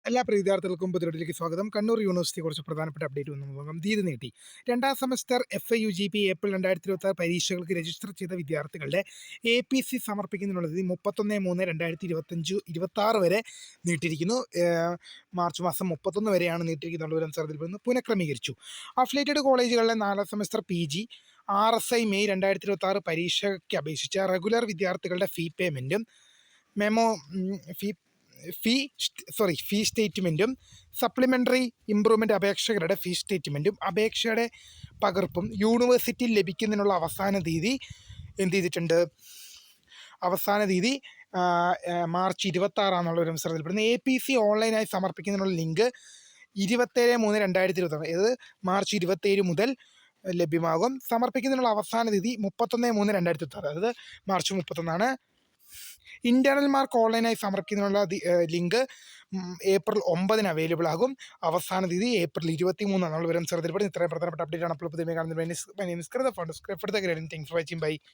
എല്ലാ വിദ്യാർത്ഥികൾക്കും പുതിയതിലേക്ക് സ്വാഗതം. കണ്ണൂർ യൂണിവേഴ്സിറ്റി കുറച്ച് പ്രധാനപ്പെട്ട അപ്ഡേറ്റ് വന്നു നോക്കാം. തീയതി നീട്ടി. രണ്ടാം സെമസ്റ്റർ FIUGP ഏപ്രിൽ 2026 പരീക്ഷകൾക്ക് രജിസ്റ്റർ ചെയ്ത വിദ്യാർത്ഥികളുടെ APC സമർപ്പിക്കുന്നതിനുള്ള തീയതി 31/3/2026 വരെ നീട്ടിയിരിക്കുന്നു. മാർച്ച് മാസം 31 വരെയാണ് നീട്ടിയിരിക്കുന്ന വിവരം ശ്രദ്ധയിൽപ്പെടുന്നു. പുനഃക്രമീകരിച്ചു. അഫിലിയേറ്റഡ് കോളേജുകളിലെ 4ാം സെമസ്റ്റർ PG RSI മെയ് 2026 പരീക്ഷയ്ക്ക് അപേക്ഷിച്ച റെഗുലർ വിദ്യാർത്ഥികളുടെ ഫീ പേയ്മെൻറ്റും ഫീ സ്റ്റേറ്റ്മെൻറ്റും സപ്ലിമെൻ്ററി ഇംപ്രൂവ്മെൻ്റ് അപേക്ഷകരുടെ ഫീ സ്റ്റേറ്റ്മെൻറ്റും അപേക്ഷയുടെ പകർപ്പും യൂണിവേഴ്സിറ്റിയിൽ ലഭിക്കുന്നതിനുള്ള അവസാന തീയതി എന്ത് ചെയ്തിട്ടുണ്ട്? അവസാന തീയതി മാർച്ച് 26 ഒരു ശ്രദ്ധയിൽപ്പെടുന്നു. APC ഓൺലൈനായി സമർപ്പിക്കുന്നതിനുള്ള ലിങ്ക് 27/3/2026 അതായത് മാർച്ച് 27 മുതൽ ലഭ്യമാകും. സമർപ്പിക്കുന്നതിനുള്ള അവസാന തീയതി 31/3/2026 അതായത് മാർച്ച് 31. ഇൻറ്റേർണൽ മാർക്ക് ഓൺലൈനായി സമർപ്പിക്കുന്നതിനുള്ള ലിങ്ക് ഏപ്രിൽ 9 അവൈലബിൾ ആകും. അവസാന തീയതി ഏപ്രിൽ 23 വിവരം ശ്രദ്ധയിൽപ്പെടുന്നു. ഇത്രയും പ്രധാനപ്പെട്ട അപ്ഡേറ്റ് ആണ് അപ്പോൾ പുതിയ കാണുന്നത്.